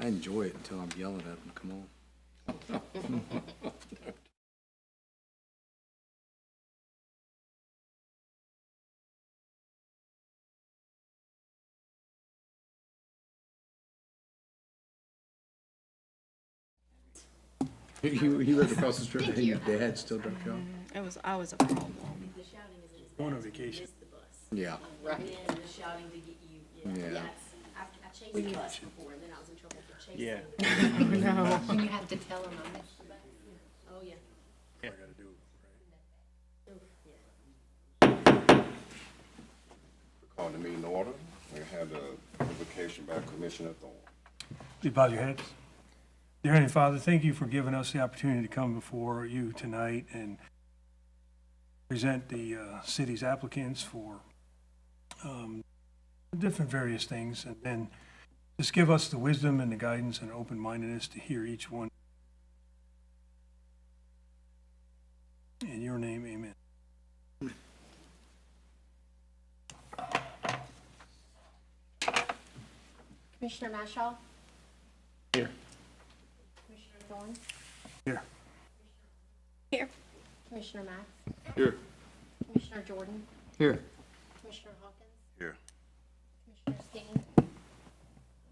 I enjoy it until I'm yelling at them, come on. You lived across the street, and your dad still dropped you off? I was a problem. The shouting is Going on vacation. Miss the bus. Yeah. Right. And then the shouting to get you, Yeah. yes. I chased the bus before, and then I was in trouble for chasing. Yeah. the And you have to tell them I missed the bus. Oh, yeah. I gotta do it, right? Oof, yeah. Call the meeting to order. We have the invocation by Commissioner Thorne. Please bow your heads. Dear Heavenly Father, thank you for giving us the opportunity to come before you tonight and present the city's applicants for different various things, and then just give us the wisdom and the guidance and open-mindedness to hear each one. In your name, amen. Commissioner Mashall? Here. Commissioner Thorne? Here. Here. Commissioner Mack? Here. Commissioner Jordan? Here. Commissioner Hawkins? Here. Commissioner Steen?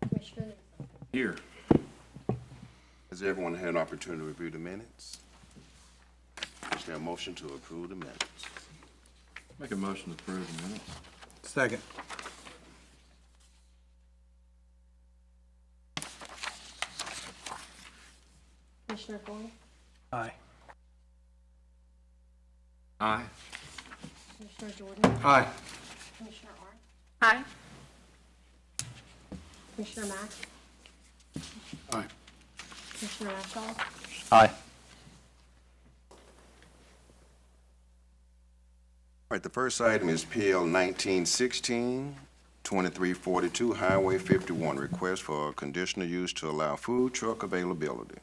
Commissioner Newsom? Here. Has everyone had an opportunity to review the minutes? Is there a motion to approve the minutes? Make a motion to approve the minutes. Second. Commissioner Thorne? Aye. Aye. Commissioner Jordan? Aye. Commissioner Art? Aye. Commissioner Mack? Aye. Commissioner Mashall? Aye. All right, the first item is PL 1916-2342, Highway 51, request for conditional use to allow food truck availability.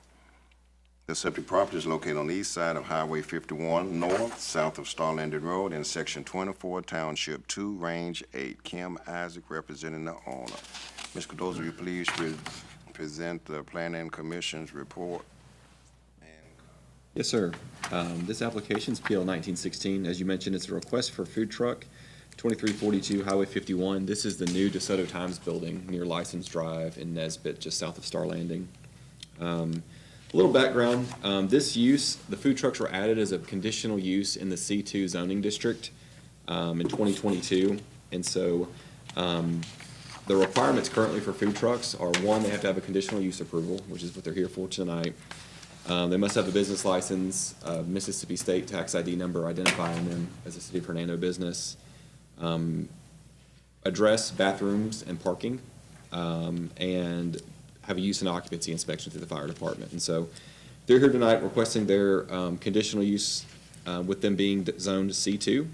The subject property is located on the east side of Highway 51, north, south of Starlanded Road, in Section 24, Township 2, Range 8. Kim Isaac, representing the owner. Ms. Cardozo, will you please present the Planning Commission's report? Yes, sir. This application is PL 1916. As you mentioned, it's a request for food truck, 2342 Highway 51. This is the new DeSoto Times building near License Drive in Nesbit, just south of Star Landing. A little background, this use, the food trucks were added as a conditional use in the C2 zoning district in 2022. And so the requirements currently for food trucks are, one, they have to have a conditional use approval, which is what they're here for tonight. They must have a business license, Mississippi State tax ID number identifying them as a City of Hernando business, address, bathrooms, and parking, and have a use and occupancy inspection through the fire department. And so they're here tonight requesting their conditional use with them being zoned C2.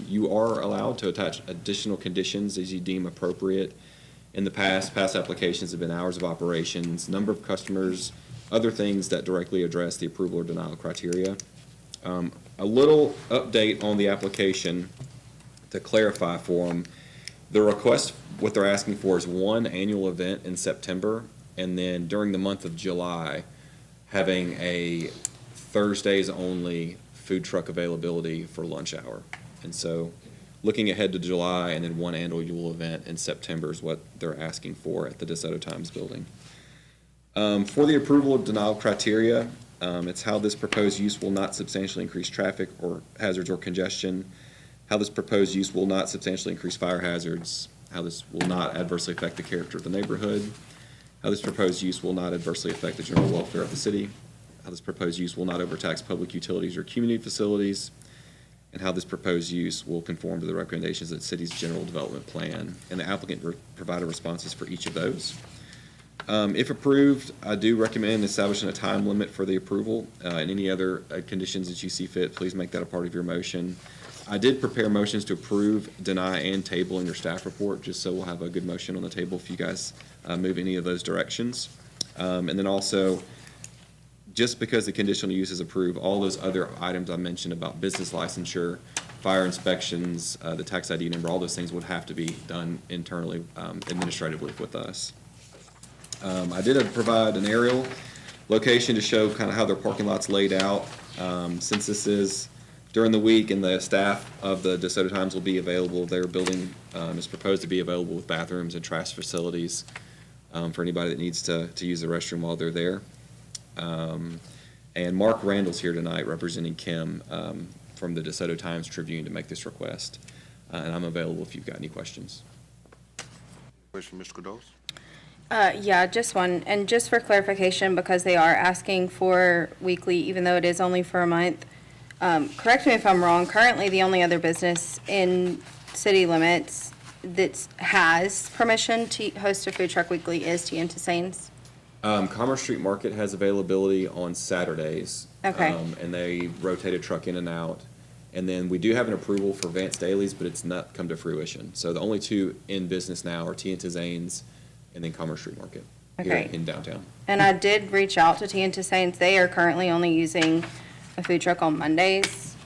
You are allowed to attach additional conditions as you deem appropriate. In the past applications have been hours of operations, number of customers, other things that directly address the approval or denial criteria. A little update on the application to clarify for them. The request, what they're asking for is one annual event in September, and then during the month of July, having a Thursdays only food truck availability for lunch hour. And so looking ahead to July and then one annual event in September is what they're asking for at the DeSoto Times building. For the approval of denial criteria, it's how this proposed use will not substantially increase traffic or hazards or congestion, how this proposed use will not substantially increase fire hazards, how this will not adversely affect the character of the neighborhood, how this proposed use will not adversely affect the general welfare of the city, how this proposed use will not overtax public utilities or community facilities, and how this proposed use will conform to the recommendations of the city's general development plan. And the applicant provided responses for each of those. If approved, I do recommend establishing a time limit for the approval, and any other conditions that you see fit, please make that a part of your motion. I did prepare motions to approve, deny, and table in your staff report, just so we'll have a good motion on the table if you guys move any of those directions. And then also, just because the conditional use is approved, all those other items I mentioned about business licensure, fire inspections, the tax ID number, all those things would have to be done internally, administratively with us. I did provide an aerial location to show kind of how their parking lot's laid out. Since this is during the week and the staff of the DeSoto Times will be available, their building is proposed to be available with bathrooms and trash facilities for anybody that needs to use the restroom while they're there. And Mark Randall's here tonight representing Kim from the DeSoto Times Tribune to make this request. And I'm available if you've got any questions. Question, Mr. Cados? Yeah, just one. And just for clarification, because they are asking for weekly, even though it is only for a month, correct me if I'm wrong, currently the only other business in city limits that has permission to host a food truck weekly is Tia Saints. Commerce Street Market has availability on Saturdays. Okay. And they rotate a truck in and out. And then we do have an approval for Vance Dailies, but it's not come to fruition. So the only two in business now are Tia Zane's and then Commerce Street Market here Okay. in downtown. And I did reach out to Tia Saints. They are currently only using a food truck on Mondays,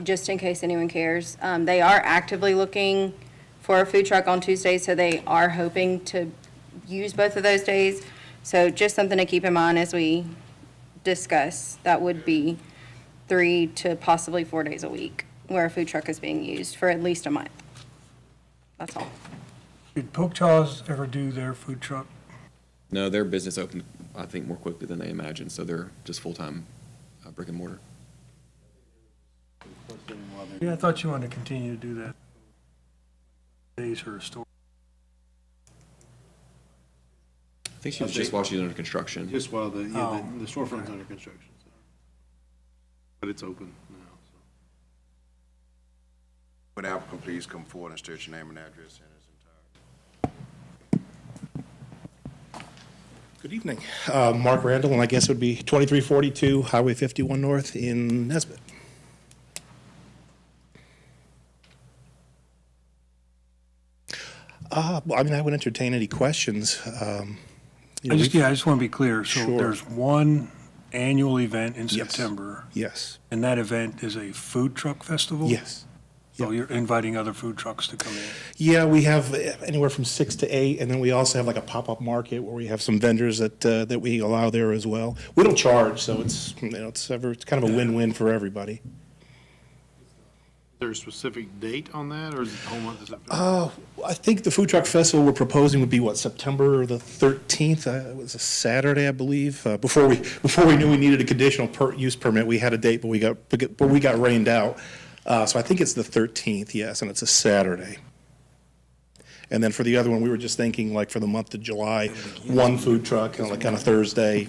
just in case anyone cares. They are actively looking for a food truck on Tuesdays, so they are hoping to use both of those days. So just something to keep in mind as we discuss. That would be 3 to possibly 4 days a week where a food truck is being used for at least a month. That's all. Did Pokechaws ever do their food truck? No, their business opened, I think, more quickly than they imagined, so they're just full-time brick and mortar. Yeah, I thought you wanted to continue to do that. Days for a store. I think she was just while she was under construction. Just while the Oh. storefront's under construction. So. But it's open now. So. Would the applicant please come forward and state your name and address in its entirety? Good evening. Mark Randall, and I guess it would be 2342 Highway 51 North in Nesbit. Well, I mean, I would entertain any questions. You know, I just want to be clear. So Sure. there's one annual event in Yes. September, Yes, and that event is a food truck festival? yes. So you're inviting other food trucks to come in? Yeah, we have anywhere from 6 to 8, and then we also have like a pop-up market where we have some vendors that we allow there as well. We don't charge, so it's, you know, it's kind of a win-win for everybody. Is there a specific date on that, or is it the whole month of September? I think the food truck festival we're proposing would be what, September the 13th? It was a Saturday, I believe. Before we knew we needed a conditional use permit, we had a date, but we got rained out. So I think it's the 13th, yes, and it's a Saturday. And then for the other one, we were just thinking like for the month of July, one food truck, like on a Thursday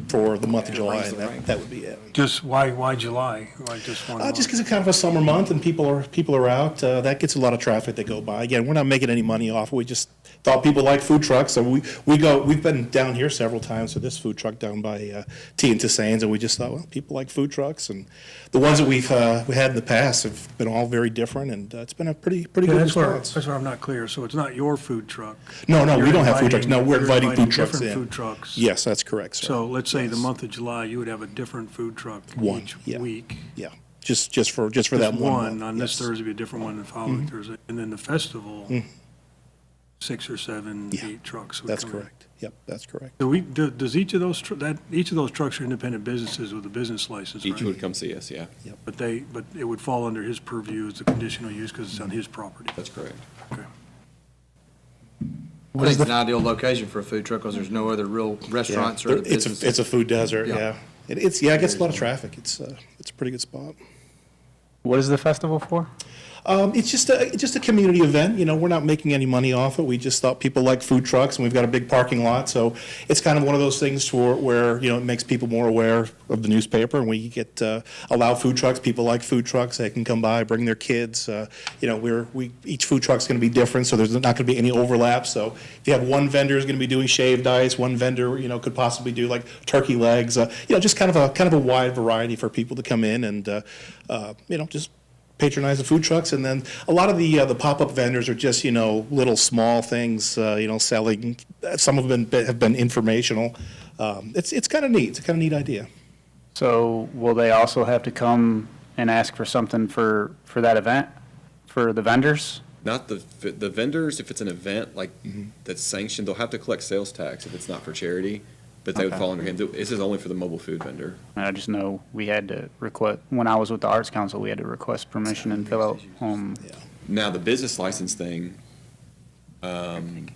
for the month of July, and that would be it. Just why July? Why just one month? Just because it's kind of a summer month and people are out, that gets a lot of traffic that go by. Again, we're not making any money off it. We just thought people like food trucks, so we've been down here several times for this food truck down by Tea and Tissane's, and we just thought, well, people like food trucks, and the ones that we had in the past have been all very different, and it's been a pretty good That's response. where I'm not clear. So it's not your food truck? No, You're we don't have food trucks. No, we're you're inviting food trucks different in. food trucks? Yes, that's correct, sir. So let's say the Yes. month of July, you would have a different food truck One, each yeah. week? Yeah, just for that Just one one, month. on this Yes. Mm-hmm. Thursday, be a different one the following Thursday. And then the festival, 6 or 7, Yeah, 8 trucks would That's come in. correct. Yep, that's correct. Does each of those, each of those trucks are independent businesses with a business license, right? Each would come see us, yeah. But it would fall under his purview as a conditional use because it's on his property. That's correct. Okay. I think it's an ideal location for a food truck because there's no other real restaurants or other It's businesses. a food desert, Yeah. yeah. It gets a lot of traffic. It's a pretty good spot. What is the festival for? It's just a community event, you know, we're not making any money off it. We just thought people like food trucks, and we've got a big parking lot, so it's kind of one of those things where, you know, it makes people more aware of the newspaper, and we get, allow food trucks, people like food trucks, they can come by, bring their kids, you know, each food truck's gonna be different, so there's not gonna be any overlap, so if you have one vendor who's gonna be doing shaved ice, one vendor, you know, could possibly do like turkey legs, you know, just kind of a wide variety for people to come in and, you know, just patronize the food trucks, and then a lot of the pop-up vendors are just, you know, little small things, you know, selling. Some of them have been informational. It's kind of neat. It's a kind of neat idea. So will they also have to come and ask for something for that event, for the vendors? Not the vendors, if it's an event like that's sanctioned, they'll have to collect sales tax if it's not for charity, but they would Okay. fall under him. This is only for the mobile food vendor. I just know we had to request, when I was with the Arts Council, we had to request permission and fill out, Now, the business license thing, the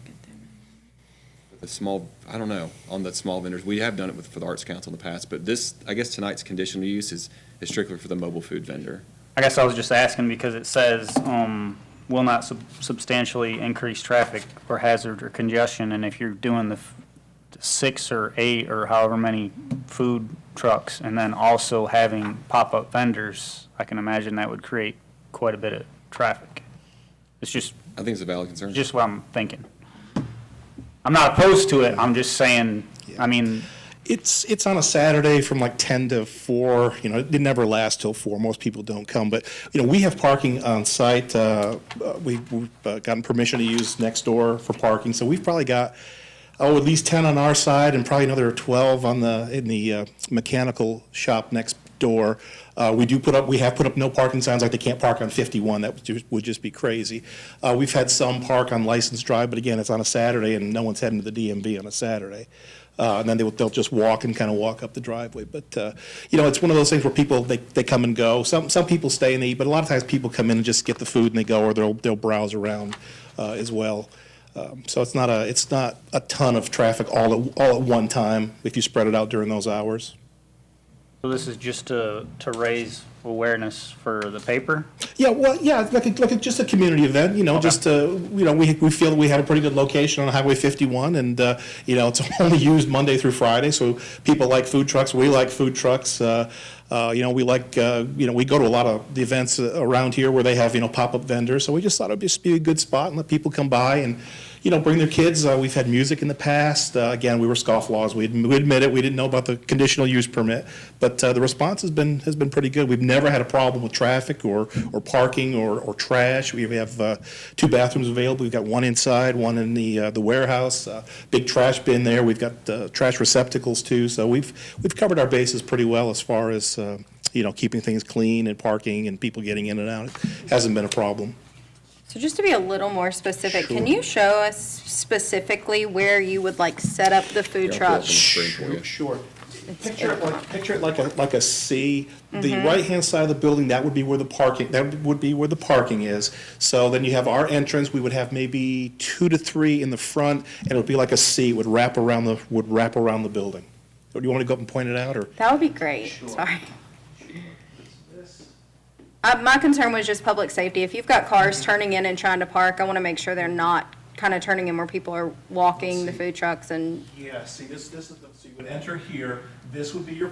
small, I don't know, on the small vendors, we have done it for the Arts Council in the past, but this, I guess tonight's conditional use is strictly for the mobile food vendor. I guess I was just asking because it says, will not substantially increase traffic or hazard or congestion, and if you're doing the 6 or 8 or however many food trucks, and then also having pop-up vendors, I can imagine that would create quite a bit of traffic. It's just, I think it's a valid concern. just what I'm thinking. I'm not opposed to it, I'm just saying, I mean, It's on a Saturday from like 10 to 4, it never lasts till 4, most people don't come, but, we have parking on site, we've gotten permission to use next door for parking, so we've probably got, at least 10 on our side and probably another 12 in the mechanical shop next door. We have put up no parking signs, like they can't park on 51, that would just be crazy. We've had some park on License Drive, but again, it's on a Saturday and no one's heading to the DMV on a Saturday. And then they'll just walk up the driveway. But, it's one of those things where people, they come and go. Some people stay and they eat, but a lot of times people come in and just get the food and they go, or they'll browse around as well. So it's not a ton of traffic all at one time if you spread it out during those hours. so this is just to raise awareness for the paper? Yeah, well, yeah, like just a community event, just we feel that we have a pretty good location on Highway 51, and it's only used Monday through Friday, so people like food trucks, we like food trucks. We like, we go to a lot of the events around here where they have, pop-up vendors, so we just thought it'd just be a good spot and let people come by and, bring their kids. We've had music in the past. Again, we were scofflaws. We admit it. We didn't know about the conditional use permit, but the response has been pretty good. We've never had a problem with traffic or parking or trash. We have 2 bathrooms available. We've got one inside, one in the warehouse. Big trash bin there. We've got trash receptacles too. So we've covered our bases pretty well as far as keeping things clean and parking and people getting in and out. It hasn't been a problem. So just to be a little more specific, can you show us specifically where you would like set up the food Yeah, I'll pull up on the trucks? screen for you. Sure. Picture it like a C. The right-hand side of the building, that would be where the parking is. So then you have our entrance, we would have maybe 2 to 3 in the front, and it would be like a C, would wrap around the building. Do you want to go up and point it out, or? That would be great, sorry. My concern was just public safety. If you've got cars turning in and trying to park, I want to make sure they're not kind of turning in where people are walking the food trucks and, Yeah, see, this is, so you would enter here, this would be your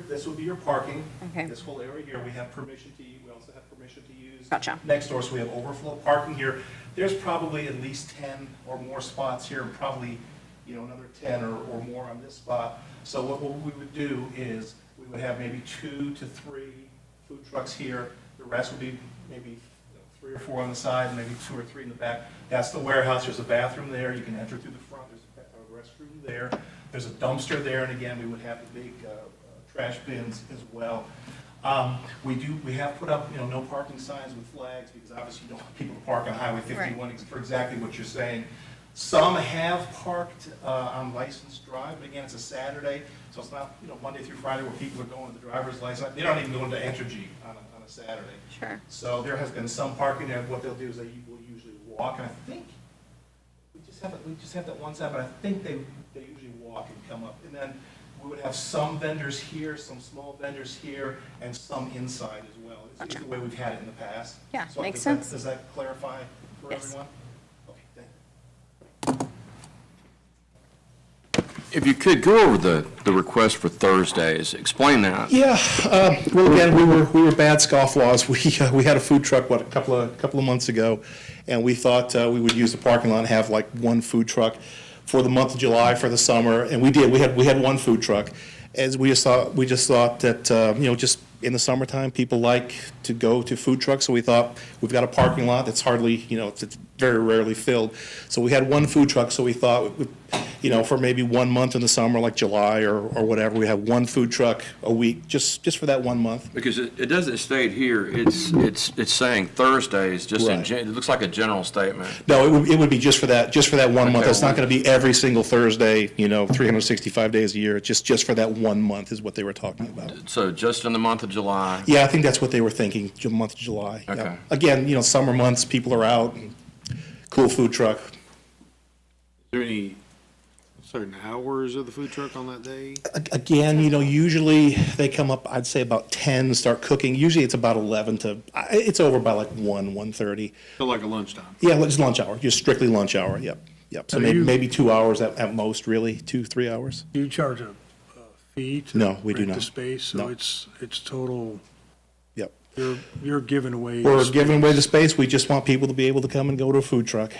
parking. Okay. This whole area here, we have permission to, we also have permission to use. Gotcha. Next door, so we have overflow parking here. There's probably at least 10 or more spots here, and probably, another 10 or more on this spot. So what we would do is, we would have maybe 2 to 3 food trucks here. The rest would be maybe 3 or 4 on the side, and maybe 2 or 3 in the back. That's the warehouse. There's a bathroom there. You can enter through the front. There's a restroom there. There's a dumpster there, and again, we would have the big trash bins as well. We have put up, no parking signs with flags, because obviously you don't want people to park on Highway 51 for exactly what you're saying. Some have parked on License Drive, but again, it's a Saturday, so it's not, Monday through Friday where people are going to the driver's license. They don't even go into Entergy on a Saturday. sure. So there has been some parking there. What they'll do is they will usually walk, and I think, we just have that one side, but I think they usually walk and come up. And then we would have some vendors here, some small vendors here, and some inside as well. It's the way we've had it in the past. Yeah, So makes does that- sense. Does that clarify for Yes. everyone? Okay, thank you. If you could, go over the request for Thursdays, explain that. Yeah, well, again, we were bad scofflaws. We had a food truck, a couple of months ago, and we thought we would use the parking lot and have like one food truck for the month of July for the summer, and we did. We had one food truck, as we just thought that just in the summertime people like to go to food trucks, so we thought we've got a parking lot that's hardly it's very rarely filled, so we had one food truck, so we thought for maybe 1 month in the summer, like July or whatever, we have one food truck a week, just for that 1 month. Because it doesn't state here, it's saying Thursdays, just Right. it looks like a general statement. No, it would be just for that 1 month. Okay. It's not going to be every single Thursday, 365 days a year. It's just for that 1 month is what they were talking about. So just in the month of July? Yeah, I think that's what they were thinking, month of July. yeah. Okay. Again, summer months, people are out, and cool food truck. Is there any certain hours of the food truck on that day? Again, usually they come up, I'd say about 10, start cooking. Usually it's about 11 to, it's over by like 1:30. So like a lunchtime? Yeah, it's lunch hour, just strictly lunch hour, yep. So Now maybe 2 hours at most, really, 2-3 hours. Do you charge a fee to No, we do rent the not. space? So No. it's total, Yep. you're giving away. We're space. giving away the space, we just want people to be able to come and go to a food truck.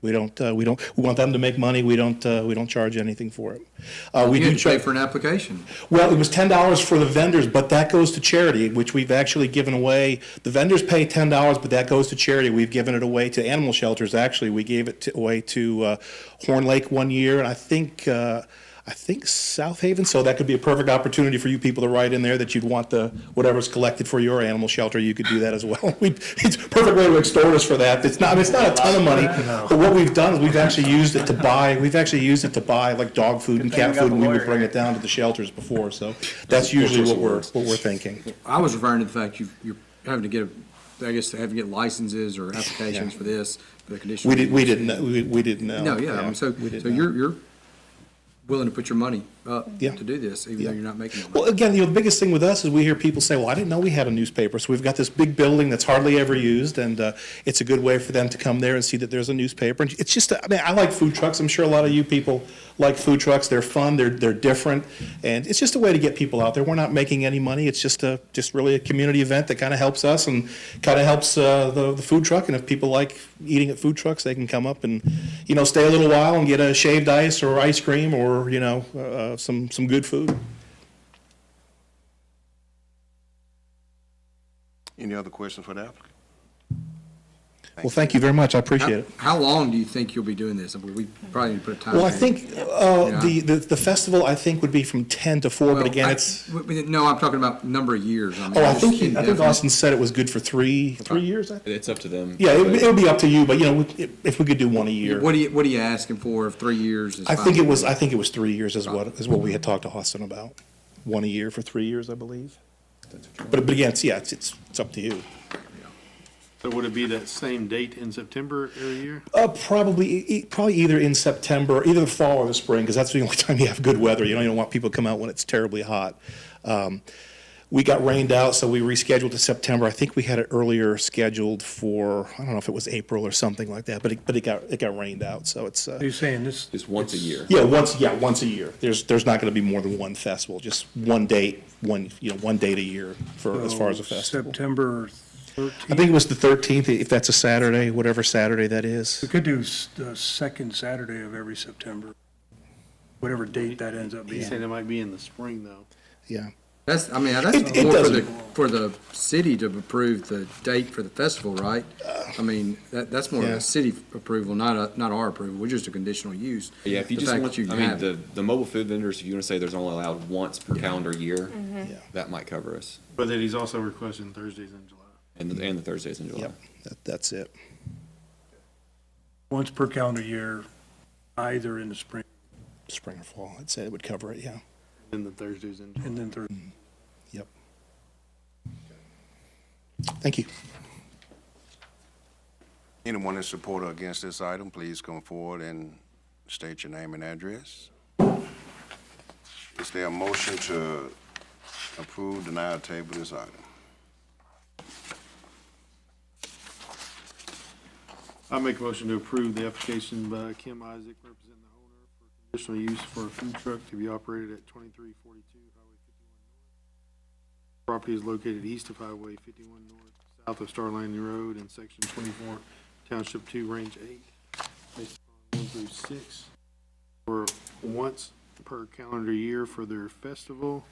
We want them to make money, we don't charge anything for it. We You do had to pay charge. for an application. Well, it was $10 for the vendors, but that goes to charity, which we've actually given away. The vendors pay $10, but that goes to charity. We've given it away to animal shelters, actually. We gave it away to Horn Lake one year, and I think South Haven, so that could be a perfect opportunity for you people to write in there that you'd want whatever's collected for your animal shelter, you could do that as well. It's a perfect way to extort us for that. It's not a ton of money, but what we've done is we've actually used it to buy like dog food and cat food, and we would bring it down to the shelters before, so that's usually what we're thinking. I was referring to the fact you're having to get, having to get licenses or applications for this, for the conditional. We didn't know. No, yeah, I mean, so we didn't know. you're willing to put your money up Yeah. to do this, even though you're not making it. Well, again, the biggest thing with us is we hear people say, well, I didn't know we had a newspaper. So we've got this big building that's hardly ever used, and it's a good way for them to come there and see that there's a newspaper. And it's just, I like food trucks. I'm sure a lot of you people like food trucks. They're fun, they're different, and it's just a way to get people out there. We're not making any money. It's just really a community event that kind of helps us and kind of helps the food truck. And if people like eating at food trucks, they can come up and, stay a little while and get a shaved ice or ice cream or, some good food. Any other questions for the applicant? Well, thank you very much. I appreciate it. How long do you think you'll be doing this? We probably need to put a time. Well, I frame. think the festival, I think, would be from 10 to 4, but Well, again, it's, No, I'm talking about number of years. I mean, I just think indefinite. Austin said it was good for three years, I think. It's up to them. Yeah, it would be up to you, but, if we could do one a year. What are you asking for if 3 years is I fine? think it was 3 years is what we had talked to Austin about. One a year for 3 years, I believe. But again, it's up to you. So would it be that same date in September every year? Probably either in September, either the fall or the spring, because that's the only time you have good weather. You don't want people to come out when it's terribly hot. We got rained out, so we rescheduled to September. I think we had it earlier scheduled for, I don't know if it was April or something like that, but it got rained out, so it's. You're saying this, Just once a year. Yeah, once a year. There's not going to be more than one festival, just one date, one date a year as far as a festival. September I 13th. think it was the 13th, if that's a Saturday, whatever Saturday that is. We could do the second Saturday of every September, whatever date that ends up He's being. saying it might be in the spring, though. Yeah. That's It more doesn't. for the city to approve the date for the festival, right? I mean, that's more of Yeah. a city approval, not our approval. We're just a conditional use. Yeah, if you The just fact want, that you I mean, have it. the mobile food vendors, if you want to say there's only allowed once per calendar year, Yeah. that might cover us. But then he's also requesting Thursdays in July. And the Thursdays in July. Yep, that's it. Once per calendar year, either in the spring Spring or fall, I'd say it would cover it, yeah. And then the Thursdays in July. and then third. Yep. Thank you. Anyone in support or against this item, please come forward and state your name and address. Is there a motion to approve, deny, or table this item? I make a motion to approve the application by Kim Isaac, representing the owner for conditional use for a food truck to be operated at 2342 Highway 51 North. Property is located east of Highway 51 North, south of Star Landing Road in Section 24, Township 2, Range 8, based on 1 through 6, for once per calendar year for their festival,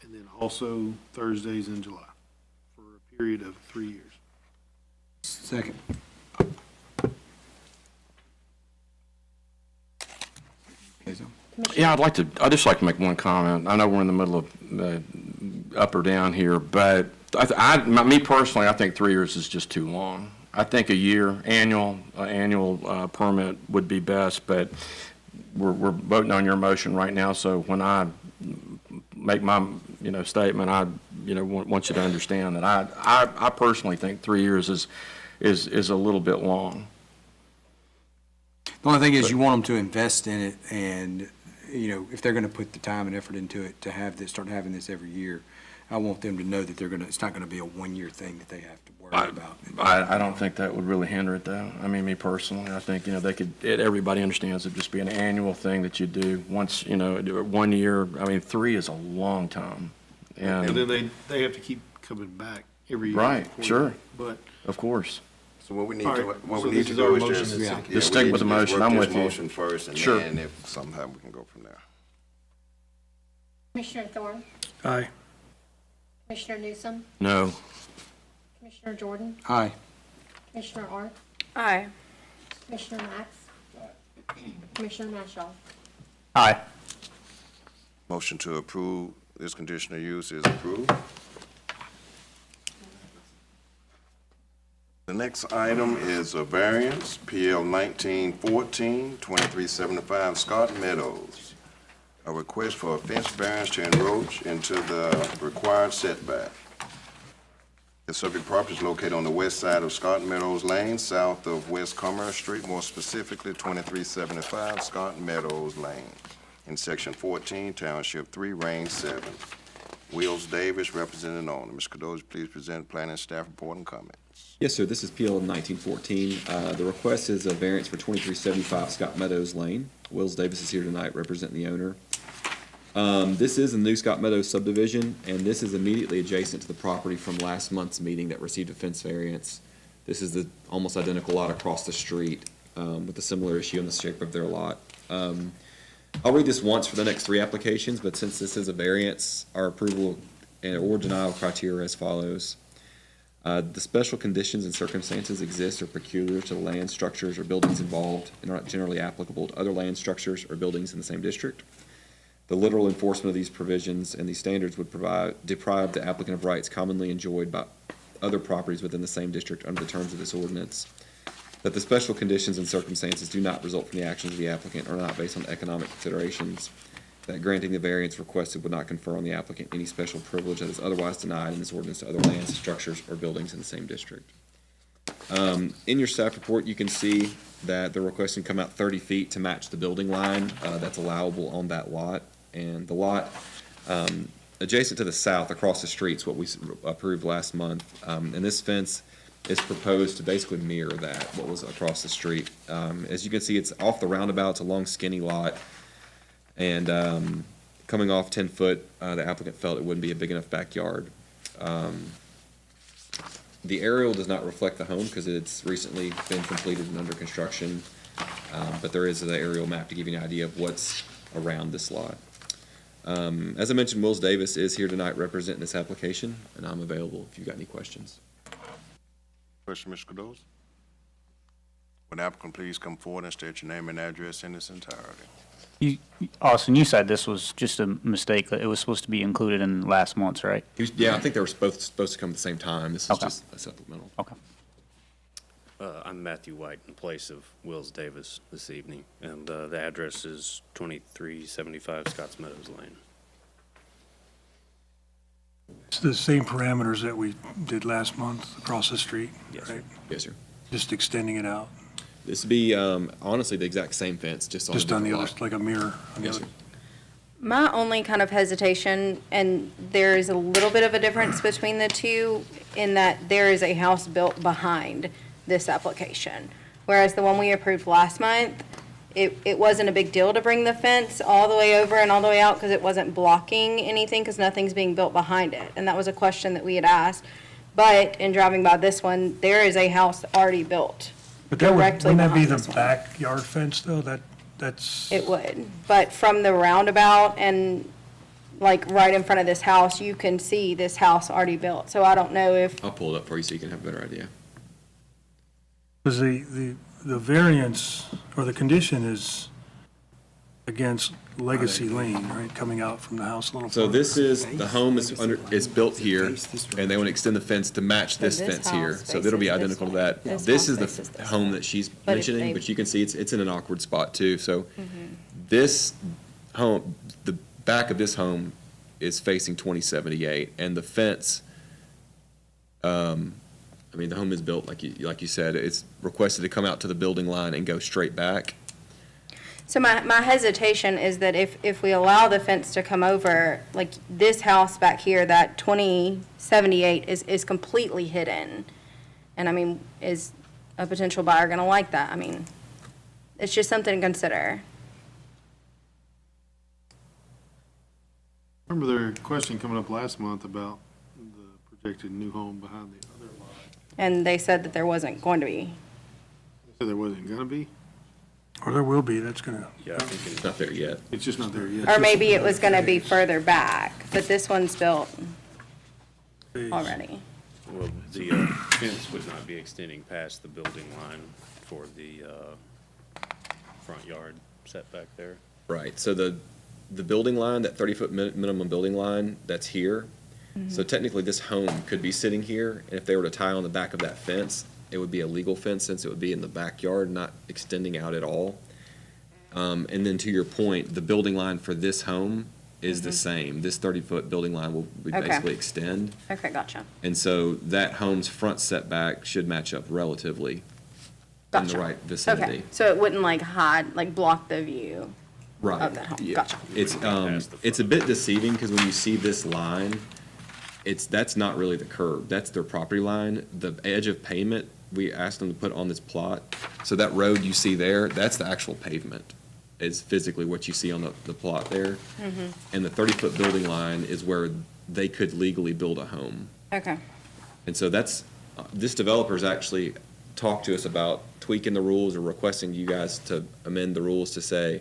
and then also Thursdays in July, for a period of 3 years. Second. Yeah, I'd just like to make one comment. I know we're in the middle of up or down here, but me personally, I think 3 years is just too long. I think a year, annual permit would be best, but we're voting on your motion right now, so when I make my, statement, I, want you to understand that I personally think 3 years is a little bit long. The only thing is you want them to invest in it and, if they're gonna put the time and effort into it to have this, start having this every year, I want them to know that it's not gonna be a one-year thing that they have to worry about. I don't think that would really hinder it, though. I mean, me personally, I think, everybody understands it just be an annual thing that you do once, 1 year. I mean, 3 is a long time. And then they have to keep coming back every year. Right, for sure. it. But Of course. So what we need All to, right, what so we need this to is do our is motion just. and yeah, second. we Just stick need with to the just motion. work I'm this with you. motion first, and Sure. then if somehow we can go from there. Commissioner Thorne, Aye. Commissioner Newsom, No. Commissioner Jordan, Aye. Commissioner Art, Aye. Commissioner Max, Commissioner Mashall. Aye. Motion to approve this conditional use is approved. The next item is a variance, PL 1914-2375 Scott Meadows. A request for a fence variance to encroach into the required setback. The subject property is located on the west side of Scott Meadows Lane, south of West Commerce Street, more specifically 2375 Scott Meadows Lane, in Section 14, Township 3, Range 7. Wills Davis, representing owner. Mr. Cadoz, please present planning staff report and comments. Yes, sir, this is PL 1914. The request is a variance for 2375 Scott Meadows Lane. Wills Davis is here tonight representing the owner. This is a new Scott Meadows subdivision, and this is immediately adjacent to the property from last month's meeting that received a fence variance. This is the almost identical lot across the street with a similar issue in the shape of their lot. I'll read this once for the next 3 applications, but since this is a variance, our approval or denial criteria as follows. The special conditions and circumstances exist or peculiar to the land, structures, or buildings involved and are not generally applicable to other land, structures, or buildings in the same district. The literal enforcement of these provisions and these standards would deprive the applicant of rights commonly enjoyed by other properties within the same district under the terms of this ordinance. That the special conditions and circumstances do not result from the actions of the applicant or are not based on economic considerations. That granting the variance requested would not confer on the applicant any special privilege that is otherwise denied in this ordinance to other lands, structures, or buildings in the same district. In your staff report, you can see that they're requesting come out 30 feet to match the building line that's allowable on that lot. And the lot adjacent to the south, across the street, is what we approved last month. And this fence is proposed to basically mirror that, what was across the street. As you can see, it's off the roundabout. It's a long, skinny lot. And coming off 10 foot, the applicant felt it wouldn't be a big enough backyard. The aerial does not reflect the home because it's recently been completed and under construction. But there is an aerial map to give you an idea of what's around this lot. As I mentioned, Wills Davis is here tonight representing this application, and I'm available if you've got any questions. Question, Mr. Cadoz? Would the applicant please come forward and state your name and address in its entirety? Austin, you said this was just a mistake, that it was supposed to be included in last month's, right? Yeah, I think they were supposed to come at the same time. This is Okay. just a supplemental. Okay. I'm Matthew White in place of Wills Davis this evening, and the address is 2375 Scotts Meadows Lane. It's the same parameters that we did last month across the street, Yes, right? Yes, sir. Just extending it out, This would be, honestly, the exact same fence, just on a just on the different other, lot. like a mirror on the Yes, other. sir. My only kind of hesitation, and there is a little bit of a difference between the two, in that there is a house built behind this application. Whereas the one we approved last month, it wasn't a big deal to bring the fence all the way over and all the way out because it wasn't blocking anything because nothing's being built behind it. And that was a question that we had asked. But in driving by this one, there is a house already built. But that would, directly wouldn't that be behind the this one. backyard fence though? That's. It would, but from the roundabout and like right in front of this house, you can see this house already built. So I don't know if, I'll pull it up for you so you can have a better idea. Because the variance or the condition is against Legacy Lane, right, coming out from the house a little So further. this is, the home is built here, and they want to extend the fence to match this this fence here. house So it'll be faces this identical to way. that. This This house is faces the this home way. that she's But if mentioning, they- but you can see it's in an awkward spot too. So Mm-hmm. this home, the back of this home is facing 2078, and the fence, I mean, the home is built, like you said, it's requested to come out to the building line and go straight back. So my hesitation is that if we allow the fence to come over, like this house back here, that 2078 is completely hidden. And I mean, is a potential buyer gonna like that? I mean, it's just something to consider. Remember their question coming up last month about the projected new home behind the other lot. And they said that there wasn't going to be. They said there wasn't gonna be? Or there will be, that's gonna, Yeah, I think It's not there yet. It's just not there yet. Or maybe it was gonna be further back, but this one's built already. well, the fence would not be extending past the building line for the front yard setback there. Right, so the building line, that 30-foot minimum building line, that's here. So technically, this home could be sitting here, and if they were to tie on the back of that fence, it would be a legal fence since it would be in the backyard, not extending out at all. And then to your point, the building line for this home is the same. This 30-foot building line will Okay. basically extend. Okay, gotcha. And so that home's front setback should match up relatively in the Gotcha. right vicinity. Okay, so it wouldn't like hide, like block the view. Right. Of that home. Yeah. Gotcha. It's a bit deceiving because when you see this line, that's not really the curb. That's their property line. The edge of pavement, we asked them to put on this plot. So that road you see there, that's the actual pavement, is physically what you see on the plot there. And the 30-foot building line is where they could legally build a home. Okay. And so this developer's actually talked to us about tweaking the rules or requesting you guys to amend the rules to say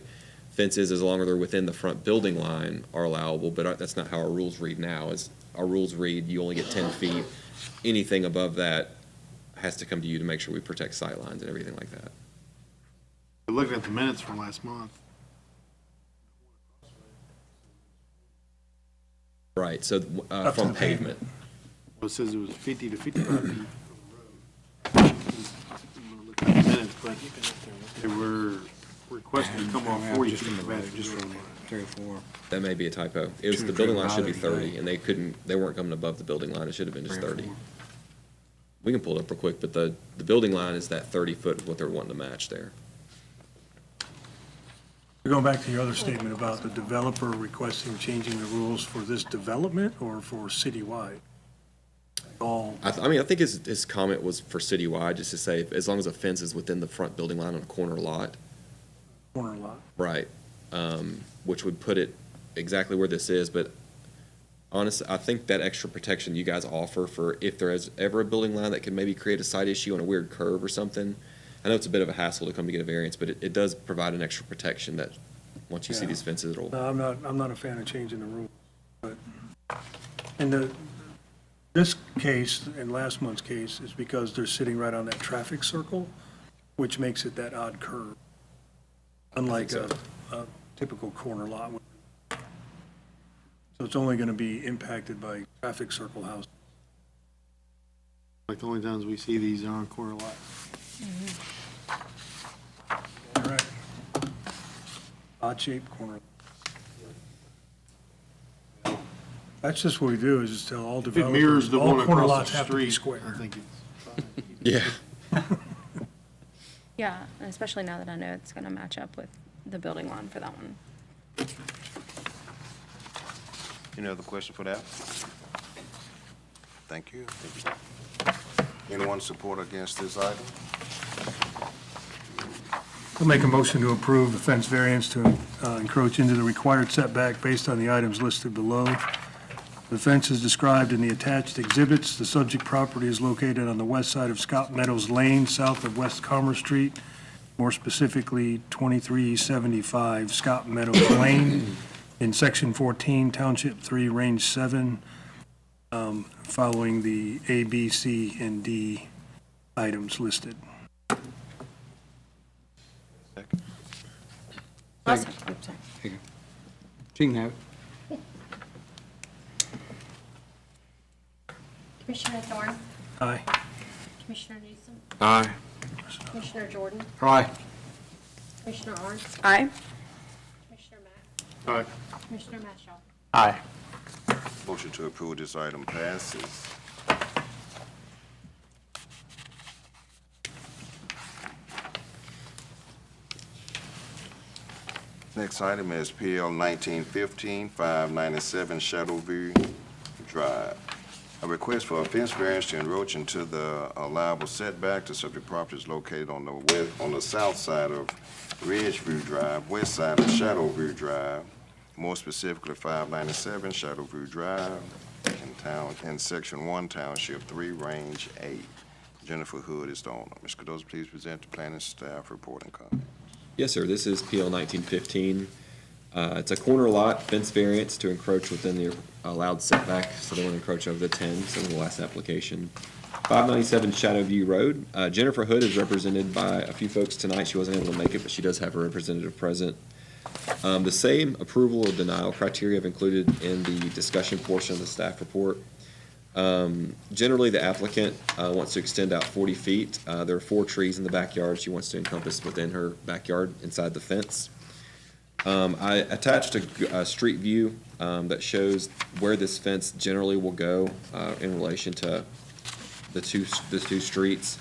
fences, as long as they're within the front building line, are allowable, but that's not how our rules read now. Our rules read, you only get 10 feet. Anything above that has to come to you to make sure we protect sight lines and everything like that. But looking at the minutes from last month, Right, so Up to from the pavement. it says it was 50 to 55 feet from the road. I'm looking at the minutes, but they were requested to come off 40 Just feet from the from road, the just road. from 3 or 4. That may be a typo. It was, the building line should be 30, and they weren't coming above the building line. It should have been just 30. We can pull it up real quick, but the building line is that 30-foot is what they're wanting to match there. going back to your other statement about the developer requesting changing the rules for this development or for citywide? All, I mean, I think his comment was for citywide, just to say, as long as a fence is within the front building line on a corner lot, corner lot. right, which would put it exactly where this is, but honestly, I think that extra protection you guys offer for if there is ever a building line that could maybe create a side issue on a weird curve or something, I know it's a bit of a hassle to come to get a variance, but it does provide an extra protection that, once you see Yeah. these fences, it'll, No, I'm not a fan of changing the rules, but, and this case and last month's case is because they're sitting right on that traffic circle, which makes it that odd curve, unlike a typical corner lot. So it's only gonna be impacted by traffic circle houses. Like the only times we see these are on corner lots. Right. Odd-shaped corner. That's just what we do, is just tell all If it mirrors developers, the all one corner across lots the have to be street, square. I think it's fine. yeah. Yeah, especially now that I know it's gonna match up with the building line for that one. Any other question for that? Thank you. Anyone support against this item? I'll make a motion to approve the fence variance to encroach into the required setback based on the items listed below. The fence is described in the attached exhibits. The subject property is located on the west side of Scott Meadows Lane, south of West Commerce Street, more specifically 2375 Scott Meadows Lane, in Section 14, Township 3, Range 7, following the A, B, C, and D items listed. Awesome. I'm sorry. There you go. She can have it. Commissioner Thorne, Aye. Commissioner Newsom, Aye. Commissioner Jordan, Aye. Commissioner Art, Aye. Commissioner Mack, Aye. Commissioner Mashal. Aye. Motion to approve this item passes. Next item is PL 1915-597 Shadowview Drive. A request for a fence variance to encroach into the allowable setback. The subject property is located on the south side of Ridgeview Drive, west side of Shadowview Drive, more specifically 597 Shadowview Drive in Section 1, Township 3, Range 8. Jennifer Hood is the owner. Ms. Cardoza, please present the planning staff report and comment. Yes, sir. This is PL 1915. It's a corner lot fence variance to encroach within the allowed setback, so they want to encroach over the 10, so in the last application. 597 Shadowview Road. Jennifer Hood is represented by a few folks tonight. She wasn't able to make it, but she does have a representative present. The same approval or denial criteria have included in the discussion portion of the staff report. Generally, the applicant wants to extend out 40 feet. There are 4 trees in the backyard she wants to encompass within her backyard inside the fence. I attached a street view that shows where this fence generally will go in relation to the two streets.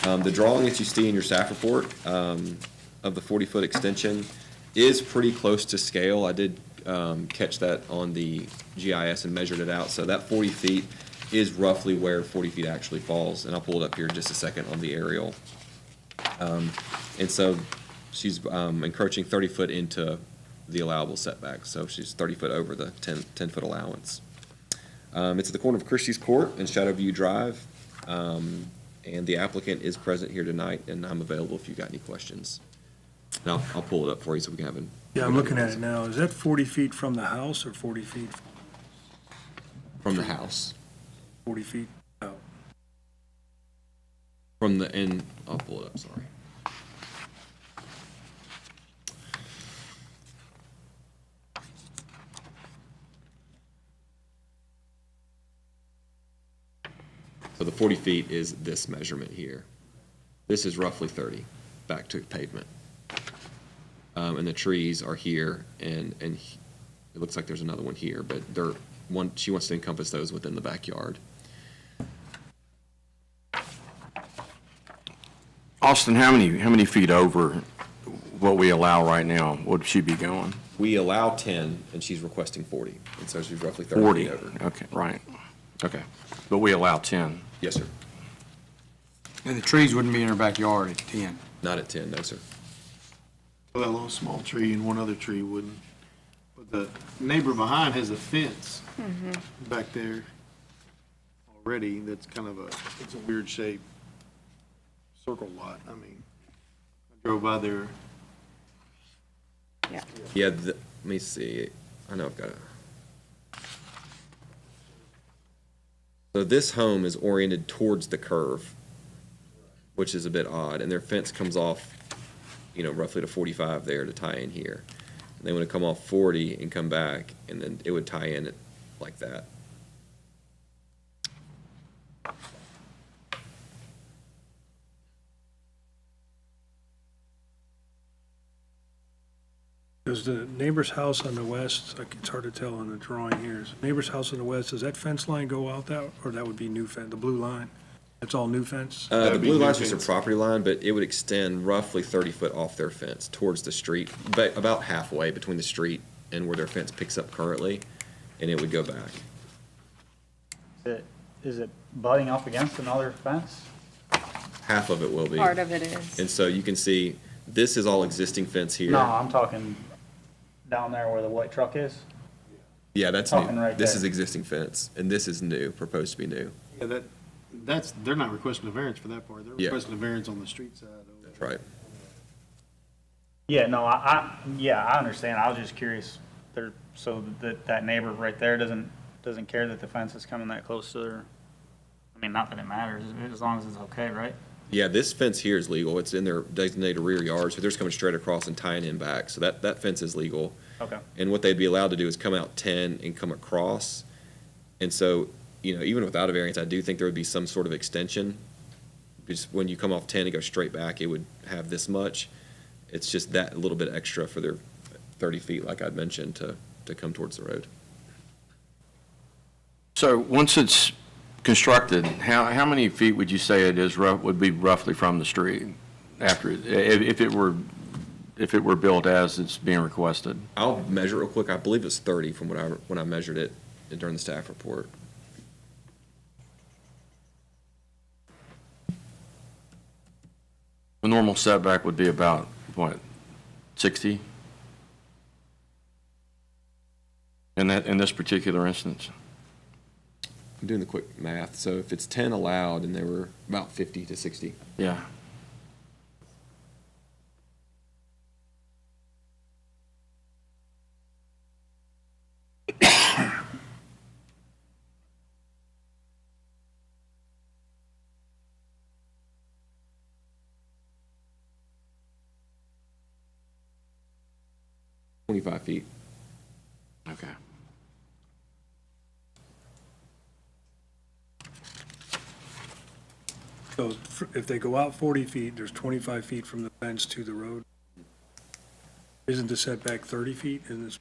The drawing that you see in your staff report of the 40-foot extension is pretty close to scale. I did catch that on the GIS and measured it out. So that 40 feet is roughly where 40 feet actually falls. And I'll pull it up here in just a second on the aerial. And so she's encroaching 30 foot into the allowable setback. So she's 30 foot over the 10-foot allowance. It's at the corner of Christie's Court and Shadowview Drive. And the applicant is present here tonight, and I'm available if you've got any questions. And I'll pull it up for you so we can have it. Yeah, I'm looking at it now. Is that 40 feet from the house or 40 feet? From the house. 40 feet out. From the end, I'll pull it up, sorry. So the 40 feet is this measurement here. This is roughly 30 back to pavement. And the trees are here, and it looks like there's another one here, but she wants to encompass those within the backyard. Austin, how many feet over what we allow right now would she be going? We allow 10, and she's requesting 40, and so she's roughly 30 40, feet over. okay, right, okay. But we allow 10. Yes, sir. And the trees wouldn't be in her backyard at 10. Not at 10, no, sir. Well, that little small tree and one other tree wouldn't. But the neighbor behind has a fence back there already that's kind of it's a weird shape circle lot. I mean, I drove by there. Yeah, let me see. I know I've got it. So this home is oriented towards the curve, which is a bit odd, and their fence comes off, roughly to 45 there to tie in here. And they want to come off 40 and come back, and then it would tie in like that. Does the neighbor's house on the west, it's hard to tell on the drawing here, is neighbor's house on the west, does that fence line go out that, or that would be new fence, the blue line? That's all new fence? The blue line's just a property line, but it would extend roughly 30 foot off their fence towards the street, but about halfway between the street and where their fence picks up currently, and it would go back. Is it butting up against another fence? Half of it will be. Part of it is. And so you can see, this is all existing fence here. No, I'm talking down there where the white truck is. Yeah, that's Talking new. right This there. is existing fence, and this is new, proposed to be new. Yeah, they're not requesting a variance for that part. They're Yeah. requesting a variance on the street side. That's right. Yeah, no, I understand. I was just curious there, so that neighbor right there doesn't care that the fence is coming that close to their, I mean, not that it matters, as long as it's okay, right? Yeah, this fence here is legal. It's in their designated rear yard, so they're just coming straight across and tying in back. So that fence is legal. Okay. And what they'd be allowed to do is come out 10 and come across. And so, even without a variance, I do think there would be some sort of extension. Just when you come off 10 and go straight back, it would have this much. It's just that little bit extra for their 30 feet, like I'd mentioned, to come towards the road. So once it's constructed, how many feet would you say it is would be roughly from the street after, if it were built as it's being requested? I'll measure it real quick. I believe it's 30 from when I measured it during the staff report. The normal setback would be about, what, 60? In this particular instance? I'm doing the quick math. So if it's 10 allowed, and they were about 50 to 60. Yeah. $25 feet. Okay. So if they go out 40 feet, there's 25 feet from the fence to the road. Isn't the setback 30 feet in this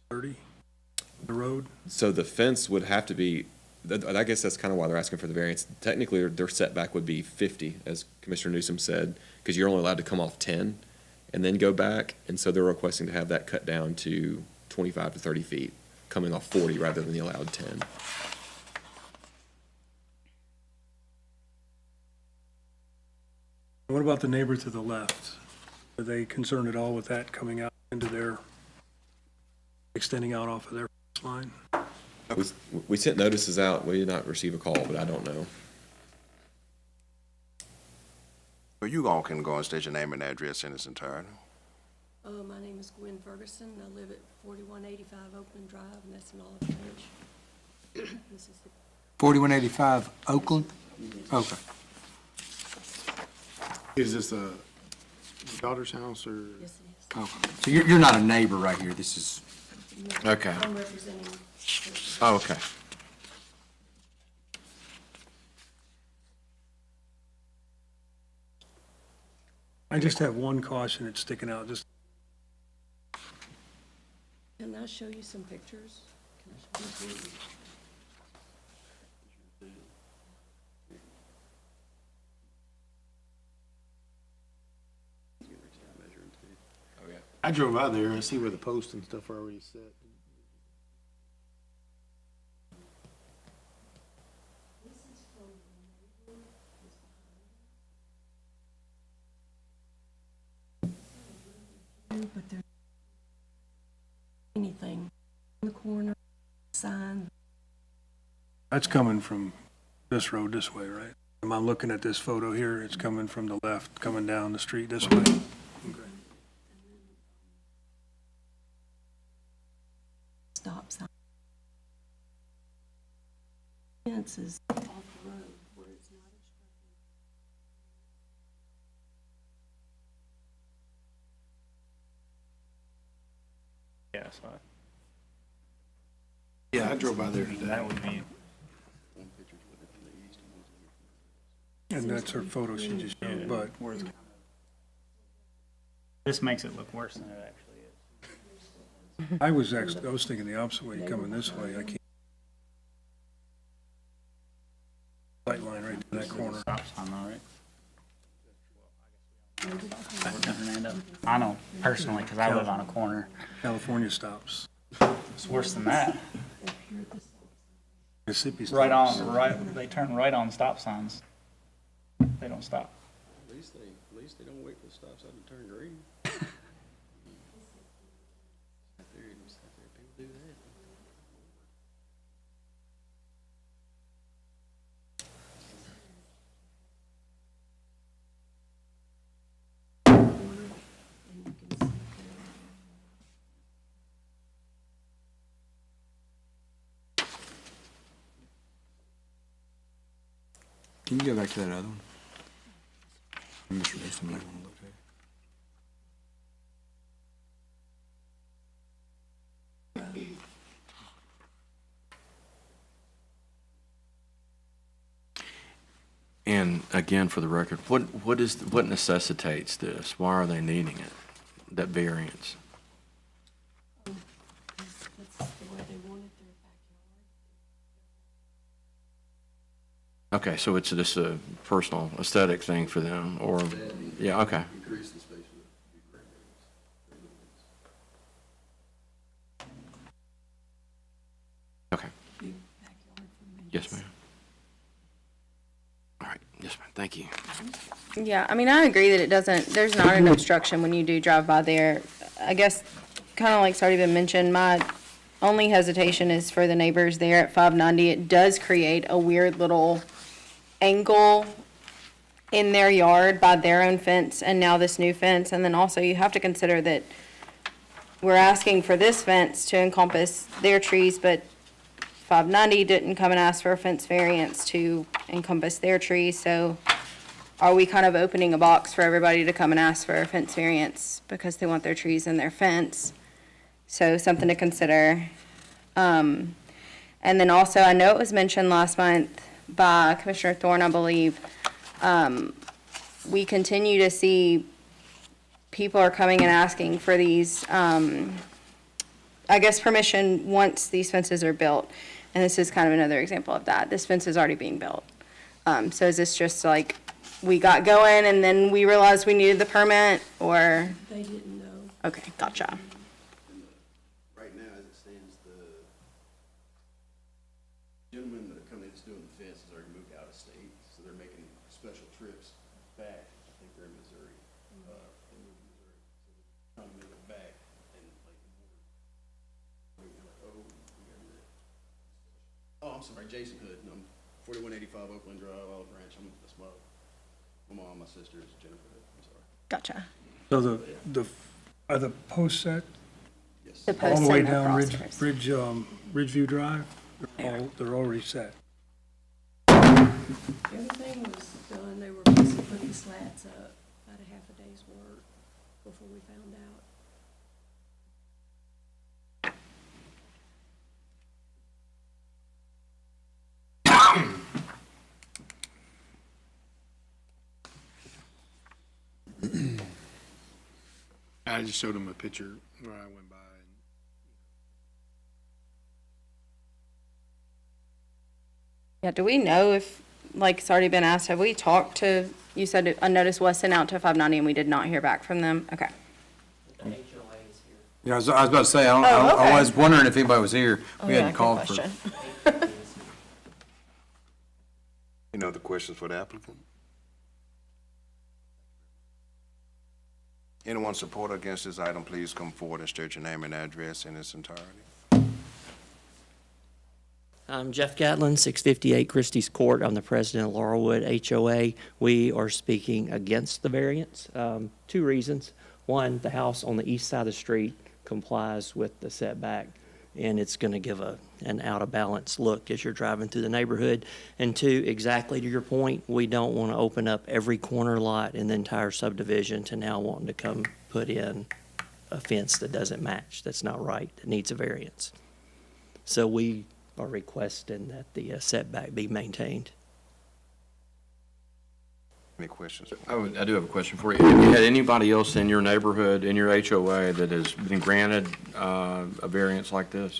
30, the road? So the fence would have to be, I guess that's kind of why they're asking for the variance. Technically, their setback would be 50, as Commissioner Newsom said, because you're only allowed to come off 10 and then go back. And so they're requesting to have that cut down to 25 to 30 feet, coming off 40 rather than the allowed 10. What about the neighbor to the left? Are they concerned at all with that coming out into their, extending out off of their fence line? We sent notices out. We did not receive a call, but I don't know. Well, you all can go and state your name and address in its entirety. My name is Gwen Ferguson. I live at 4185 Oakland Drive, and that's in Olive Branch, Mississippi. 4185 Oakland? Okay. Is this a daughter's house or? Yes, it is. Okay. So you're not a neighbor right here. This is, Okay. I'm representing. Oh, okay. I just have one caution that's sticking out, just Can I show you some pictures? Can I show you some? I drove out there and I see where the posts and stuff are already set. But there's anything in the corner, sign. that's coming from this road this way, right? Am I looking at this photo here? It's coming from the left, coming down the street this way? Okay. Stop sign. Fence is off the road where it's not obstructed. Yeah, so Yeah, I drove by there today. that would be, And that's her photo she just showed, but this makes it look worse than it actually is. I was thinking the opposite way, coming this way, I can't. Light line right in that corner. Stop sign, all right? Hernando. I know personally, because I live on a corner. California stops. It's worse than that. Mississippi stops. They turn right on stop signs. They don't stop. At least they don't wait for the stop sign to turn green. People do that. can you go back to that other one? Mr. Mason, you wanna look at it? And again, for the record, what necessitates this? Why are they needing it, that variance? That's the way they wanted their backyard. Okay, so it's just a personal aesthetic thing for them, or, yeah, okay. Increase the space of the Okay, Big backyard for me. yes, ma'am. All right, yes, ma'am, thank you. Yeah, I mean, I agree that it doesn't, there's not an obstruction when you do drive by there. I guess, kind of like it's already been mentioned, my only hesitation is for the neighbors there at 590. It does create a weird little angle in their yard by their own fence and now this new fence. And then also you have to consider that we're asking for this fence to encompass their trees, but 590 didn't come and ask for a fence variance to encompass their trees. So are we kind of opening a box for everybody to come and ask for a fence variance because they want their trees in their fence? So something to consider. And then also, I know it was mentioned last month by Commissioner Thorne, I believe, we continue to see people are coming and asking for these, I guess, permission once these fences are built. And this is kind of another example of that. This fence is already being built. So is this just like, we got going and then we realized we needed the permit, or? They didn't know. Okay, gotcha. Right now, as it stands, the gentleman that come in that's doing the fence has already moved out of state, so they're making special trips back. I think they're in Missouri. They moved to Missouri, so they're trying to move it back and like the border. We were like, oh, we gotta do that. Oh, I'm sorry, Jason Hood. I'm 4185 Oakland Drive, Olive Branch. That's my mom, my sister is Jennifer Hood. I'm sorry. Gotcha. So are the posts set Yes. The all posts the way and the down crossbars. Ridgeview Drive? They're already set. Everything was done, they were busy putting slats up, about a half a day's work before we found out. I just showed him a picture where I went by. Yeah, do we know if, like it's already been asked, have we talked to, you said a notice was sent out to 590 and we did not hear back from them? Okay. Yeah, I was about to say, I okay. was wondering if anybody was here. We Yeah, hadn't good called for. question. Any other questions for the applicant? Anyone support or against this item, please come forward and state your name and address in its entirety. I'm Jeff Gatlin, 658 Christie's Court. I'm the president of Laurelwood HOA. We are speaking against the variance. 2 reasons. One, the house on the east side of the street complies with the setback, and it's going to give an out-of-balance look as you're driving through the neighborhood. And 2, exactly to your point, we don't want to open up every corner lot in the entire subdivision to now wanting to come put in a fence that doesn't match, that's not right, that needs a variance. So we are requesting that the setback be maintained. Any questions? I do have a question for you. Have you had anybody else in your neighborhood, in your HOA, that has been granted a variance like this?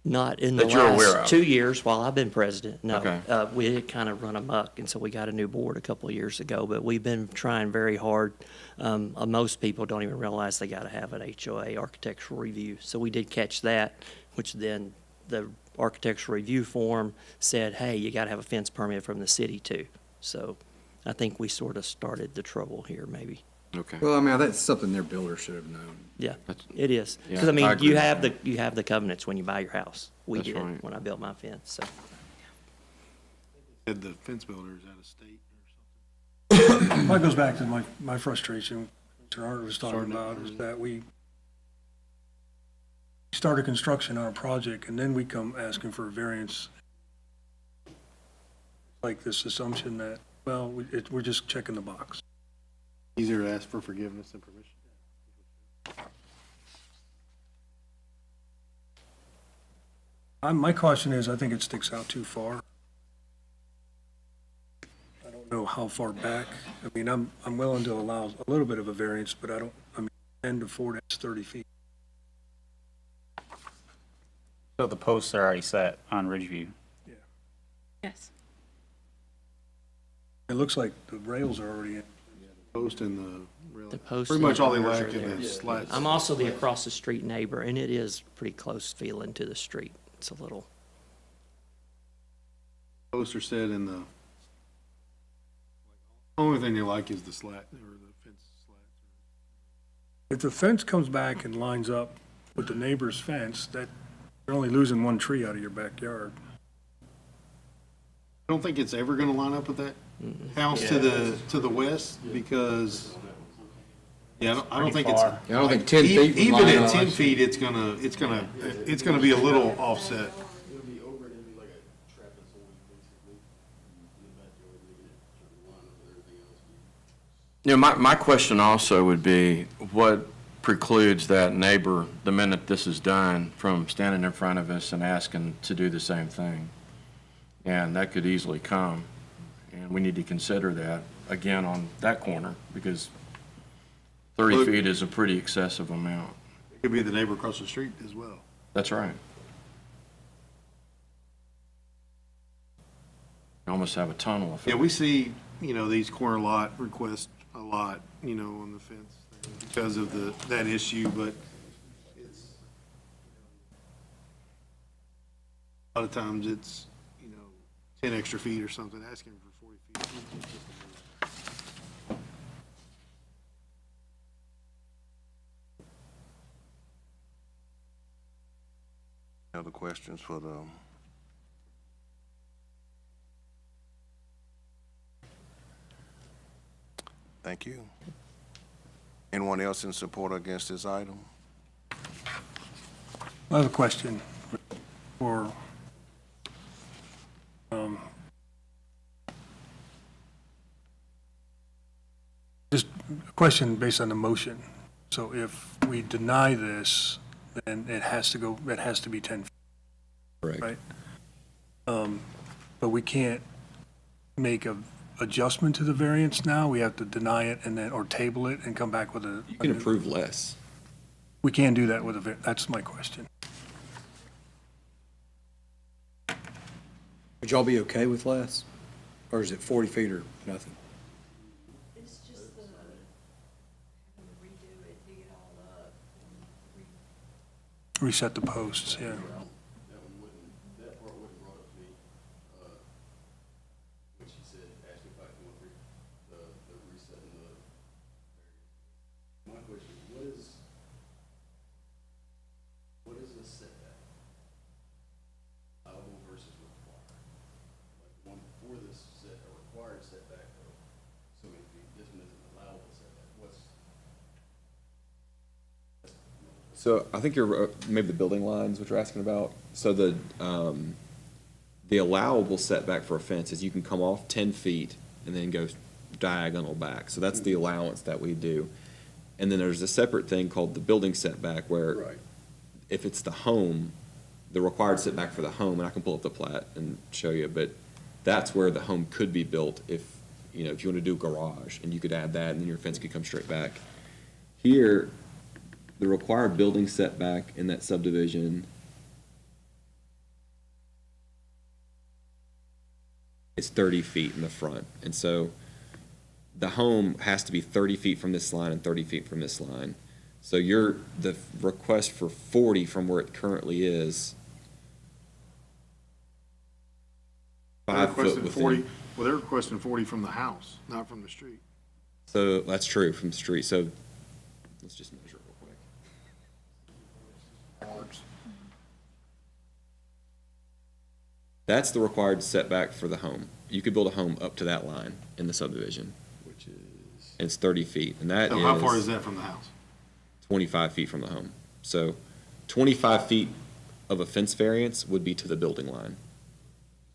Not in the That you're aware last of? 2 years while I've been president, no. Okay. We had kind of run amok, and so we got a new board a couple of years ago, but we've been trying very hard. Most people don't even realize they got to have an HOA architectural review. So we did catch that, which then the architectural review form said, hey, you got to have a fence permit from the city too. So I think we sort of started the trouble here, maybe. Okay. Well, I mean, that's something their builder should have known. Yeah, That's- it is. Yeah, Because, I I mean, agree you with have that. you have the covenants when you buy your house. We That's did right. when I built my fence, so. Said the fence builder is out of state or something. That goes back to my frustration, Mr. Arndt was talking about, is that we started construction on a project, and then we come asking for a variance. Like this assumption that Well, we're just checking the box. Easier to ask for forgiveness than permission. My caution is, I think it sticks out too far. I don't know how far back. I mean, I'm willing to allow a little bit of a variance, but I mean, 10 to 4, that's 30 feet. So the posts are already set on Ridgeview. Yes. It looks like the rails are already in. Post and the rail. The posts Pretty much and all they bars lack are in there. the slats. I'm also the across the street neighbor, and it is pretty close feeling to the street. It's a little, Posts are set in the, only thing they like is the slat, or the fence slat. If the fence comes back and lines up with the neighbor's fence, that, you're only losing one tree out of your backyard. I don't think it's ever gonna line up with that house to the west, because, yeah, I don't think it's. far. I don't think 10 feet would Even line at up. 10 feet, it's gonna be a little offset. It'll be over, it'll be like a trapezoid, basically. In the backyard, making it trying to line up with everything else. You know, my question also would be, what precludes that neighbor, the minute this is done, from standing in front of us and asking to do the same thing? And that could easily come, and we need to consider that, again, on that corner, because 30 Look- feet is a pretty excessive amount. It could be the neighbor across the street as well. That's right. You almost have a tunnel effect. Yeah, we see, these corner lot requests a lot, on the fence because of that issue, but it's, a lot of times it's, 10 extra feet or something, asking for 40 feet. Other questions for the? Thank you. Anyone else in support or against this item? I have a question for, just a question based on the motion. So if we deny this, then it has to be 10 feet, Correct. right? But we can't make a adjustment to the variance now? We have to deny it and then, or table it and come back with a? You can approve less. We can't do that with that's my question. Would y'all be okay with less? Or is it 40 feet or nothing? It's just the, having to redo it, dig it all up, and Reset the posts, yeah. That one wouldn't, that part wasn't brought up to me, when she said, asked me if I can want the resetting the. My question, what is the setback? Allowable versus required? Like, the one before this set, a required setback of so many feet, this one is an allowable setback, what's? So I think you're, maybe the building lines, what you're asking about. So the allowable setback for a fence is you can come off 10 feet and then go diagonal back. So that's the allowance that we do. And then there's a separate thing called the building setback where Right. if it's the home, the required setback for the home, and I can pull up the plat and show you, but that's where the home could be built if you want to do a garage, and you could add that, and then your fence could come straight back. Here, the required building setback in that subdivision is 30 feet in the front. And so the home has to be 30 feet from this line and 30 feet from this line. So the request for 40 from where it currently is, They're 5 foot requesting within. 40, well, they're requesting 40 from the house, not from the street. So that's true from the street. So let's just measure real quick. That's the required setback for the home. You could build a home up to that line in the subdivision. Which is? And it's 30 feet, and that So is how far is that from the house? 25 feet from the home. So 25 feet of a fence variance would be to the building line.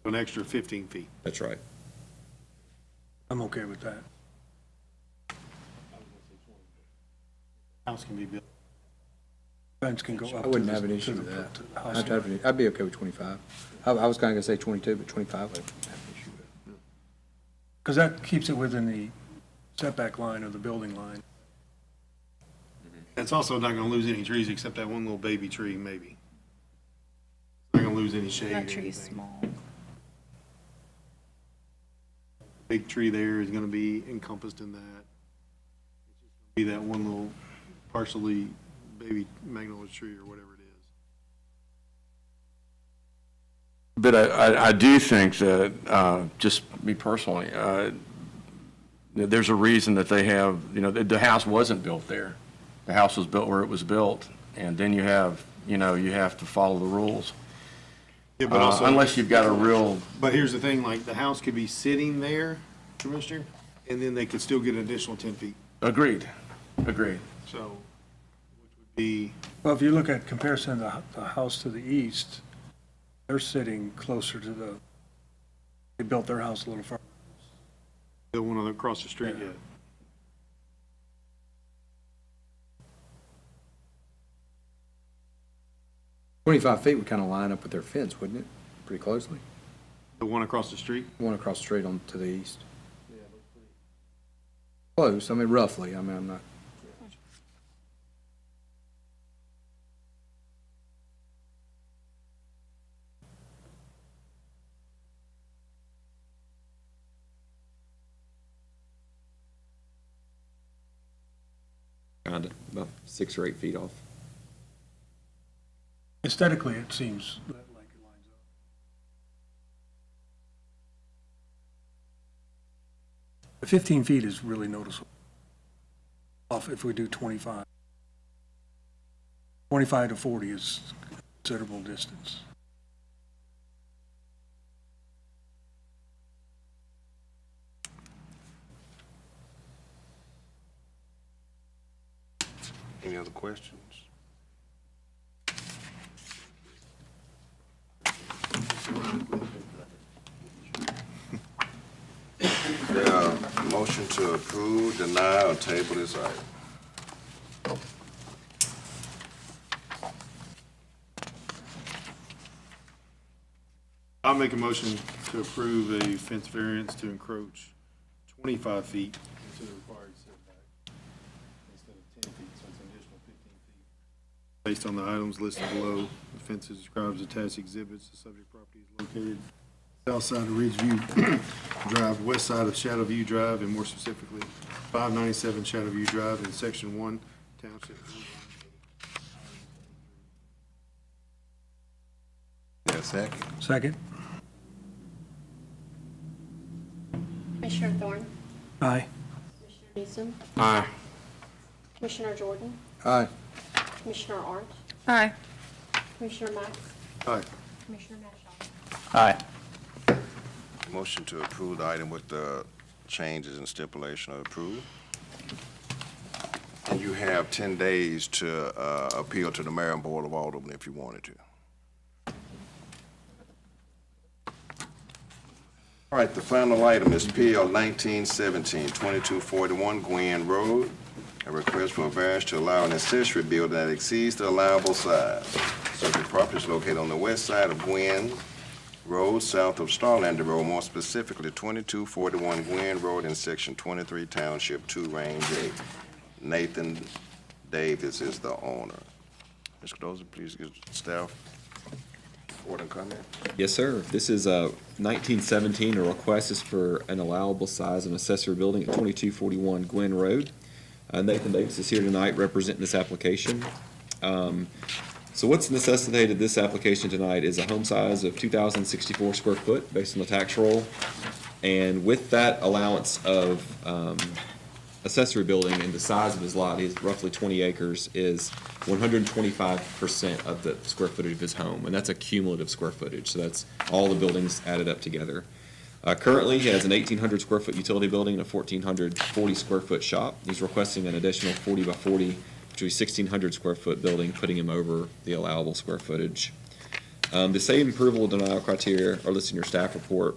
An extra 15 feet. That's right. I'm okay with that. House can be built. Fence can go up. I wouldn't to have an the- issue to with the- that. to the house line. I'd be okay with 25. I was kinda gonna say 22, but 25 I wouldn't have an issue with. Because that keeps it within the setback line of the building line. That's also not gonna lose any trees except that one little baby tree, maybe. Not gonna lose any shade or That tree is anything. small. Big tree there is gonna be encompassed in that. Be that one little partially baby magnolia tree or whatever it is. But I do think that, just me personally, there's a reason that they have, the house wasn't built there. The house was built where it was built, and then you have to follow the rules. Yeah, but also. Unless you've got a real, But here's the thing, like, the house could be sitting there, Commissioner, and then they could still get an additional 10 feet. agreed. So, which would be, Well, if you look at comparison of the house to the east, they're sitting closer to they built their house a little farther. the one across the street, Yeah. yeah. $25 feet would kinda line up with their fence, wouldn't it? Pretty closely. The one across the street? One across the street on to the east. Close, I mean roughly, I mean, I'm not. Kinda, about 6 or 8 feet off. Aesthetically, it seems like it lines up. The 15 feet is really noticeable. Off if we do 25. 25 to 40 is considerable distance. Any other questions? Motion to approve, deny, or table this item. I'll make a motion to approve a fence variance to encroach 25 feet into the required setback instead of 10 feet, so it's an additional 15 feet. Based on the items listed below, the fence describes attached exhibits. The subject property is located south side of Ridgeview Drive, west side of Shadowview Drive, and more specifically, 597 Shadowview Drive in Section 1, Township. Yeah, second. Second? Commissioner Thorne? Aye. Commissioner Newsom? Aye. Commissioner Jordan? Aye. Commissioner Arndt? Aye. Commissioner Mack? Aye. Commissioner Mashaw? Aye. Motion to approve the item with the changes and stipulation of approve. And you have 10 days to appeal to the Mayor and Board of Aldermen if you wanted to. All right, the final item is PL 1917-2241 Gwen Road. A request for a variance to allow an accessory building that exceeds the allowable size. Subject property is located on the west side of Gwen Road, south of Starlander Road, more specifically 2241 Gwen Road in Section 23, Township 2, Range 8. Nathan Davis is the owner. Mr. Dozer, please give staff report and comment. Yes, sir. This is 1917. A request is for an allowable size of an accessory building at 2241 Gwen Road. Nathan Davis is here tonight representing this application. So what's necessitated this application tonight is a home size of 2,064 square foot based on the tax roll. And with that allowance of accessory building and the size of his lot, he's roughly 20 acres, is 125% of the square footage of his home. And that's a cumulative square footage, so that's all the buildings added up together. Currently, he has an 1,800 square foot utility building and a 1,440 square foot shop. He's requesting an additional 40 by 40, which would be 1,600 square foot building, putting him over the allowable square footage. The same approval denial criteria are listed in your staff report.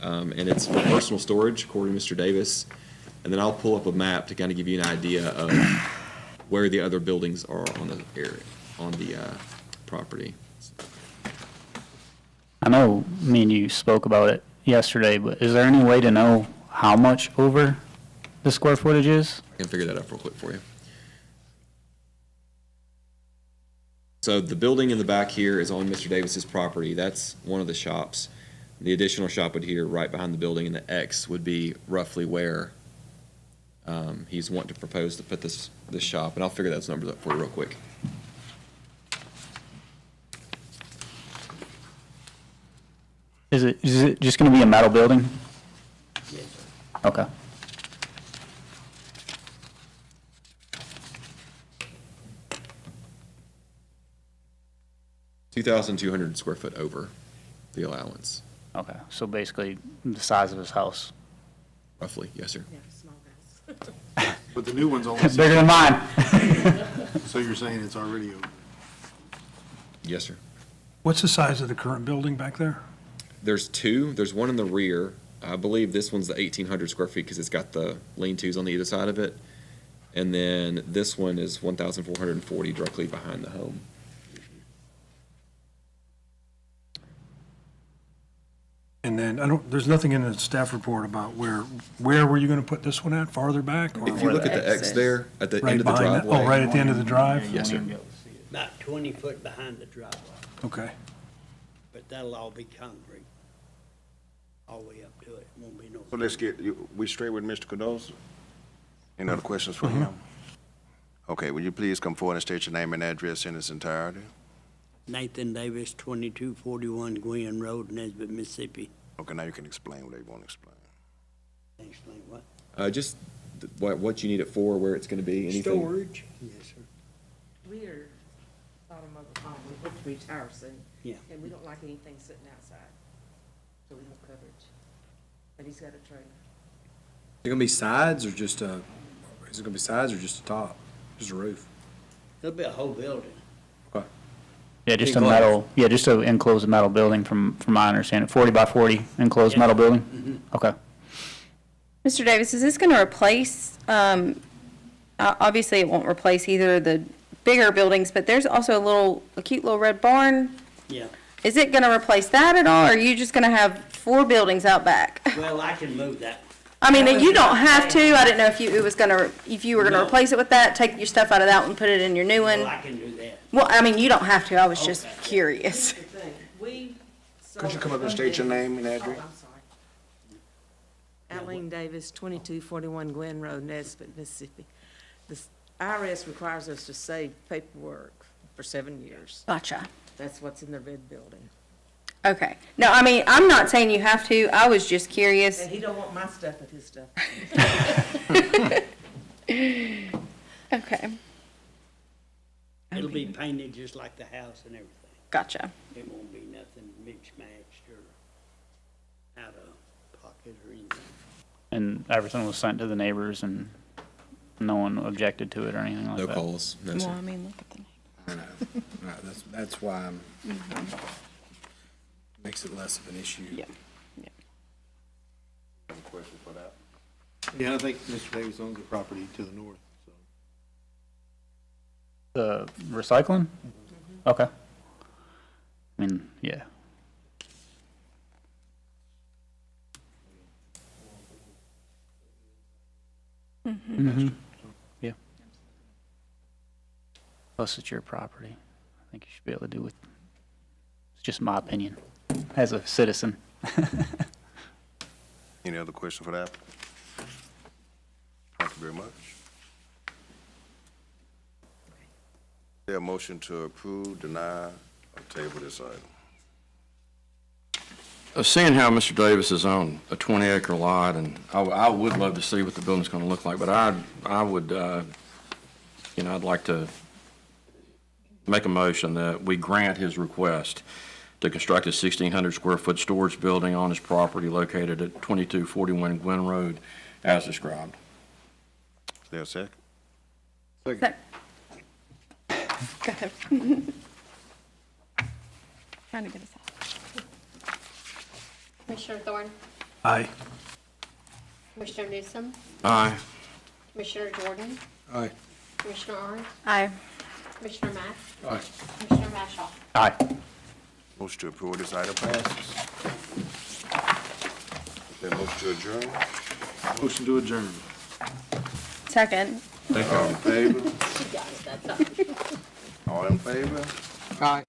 and it's for personal storage, according to Mr. Davis. And then I'll pull up a map to kind of give you an idea of where the other buildings are on the area, on the property. I know me and you spoke about it yesterday, but is there any way to know how much over the square footage is? I can figure that out real quick for you. So the building in the back here is on Mr. Davis's property. That's one of the shops. The additional shop would here right behind the building, and the X would be roughly where he's wanting to propose to put this shop. And I'll figure those numbers up for you real quick. Is it just going to be a metal building? Yes, sir. Okay. $2,200 square foot over the allowance, Okay, so basically the size of his house. roughly. Yes, sir. But the new one's only, Bigger than mine. so you're saying it's already over? Yes, sir. What's the size of the current building back there? There's two. There's one in the rear. I believe this one's the 1,800 square feet because it's got the lean-tos on the either side of it. And then this one is 1,440 directly behind the home. And then, there's nothing in the staff report about where were you gonna put this one at, farther back? or- If you look at the X there, at the Right end of the behind that? driveway. Oh, right at the end of the drive? Yes, sir. About 20 foot behind the driveway, Okay. but that'll all be concrete. All the way up to it, won't be no. So let's we straight with Mr. Cardoza? Any other questions for him? Okay, will you please come forward and state your name and address in its entirety? Nathan Davis, 2241 Gwen Road, Nesbit, Mississippi. Okay, now you can explain what you want to explain. Explain what? Just what you need it for, where it's going to be, anything. Storage? Yes, sir. We're bottom of the home, we hope to retire soon. Yeah. And we don't like anything sitting outside, so we want coverage. But he's got a trailer. Is it gonna be sides or just is it gonna be sides or just a top, just a roof? It'll be a whole building. Okay. Yeah, just a Enclosed. metal, yeah, just to enclose a metal building from my understanding. 40 by 40 enclosed Yeah. metal building? Mm-hmm. Okay. Mr. Davis, is this going to replace, obviously it won't replace either of the bigger buildings, but there's also a cute little red barn. Yeah. Is it going to replace that at all, or are you just going to have 4 buildings out back? Well, I can move that. I mean, you don't have to. I didn't know if you were gonna No. replace it with that, take your stuff out of that one, put it in your new Well, one. I can do that. Well, I mean, you don't have to. I was just curious. The thing, we. Could you come up and state your name and Oh, address? I'm sorry. Eileen Davis, 2241 Glen Road, Nesbit, Mississippi. The IRS requires us to save paperwork for 7 years. Gotcha. That's what's in the red building. Okay. No, I mean, I'm not saying you have to. I was just curious. And he don't want my stuff with his stuff. Okay. It'll be painted just like the house and everything. Gotcha. It won't be nothing mixed-matched or out of pocket or anything. And everything was sent to the neighbors and no one objected to it or anything like No that? calls, no, Well, sir. I mean, look at the name. I know. Right, that's why makes it less of an issue. Yeah. Any question for that? Yeah, I think Mr. Davis owns the property to the north, so. The recycling? Okay. I mean, yeah. Mm-hmm. Yeah. Plus, it's your property. I think you should be able to do it. It's just my opinion as a citizen. Any other question for that? Thank you very much. There a motion to approve, deny, or table this item? Seeing how Mr. Davis is on a 20-acre lot, and I would love to see what the building's going to look like, but I would, I'd like to make a motion that we grant his request to construct a 1,600-square-foot storage building on his property located at 2241 Glen Road as described. Is there a second? Second. Go ahead. Trying to get us out. Commissioner Thorne, Aye. Commissioner Newsom, Aye. Commissioner Jordan, Aye. Commissioner Aaron's, Aye. Commissioner Mack, Aye. Commissioner Mashaw. Aye. Motion to approve this item passes. Is there a motion to adjourn? Motion to adjourn. Second. All in favor? You got it, that's all. All in favor? Aye.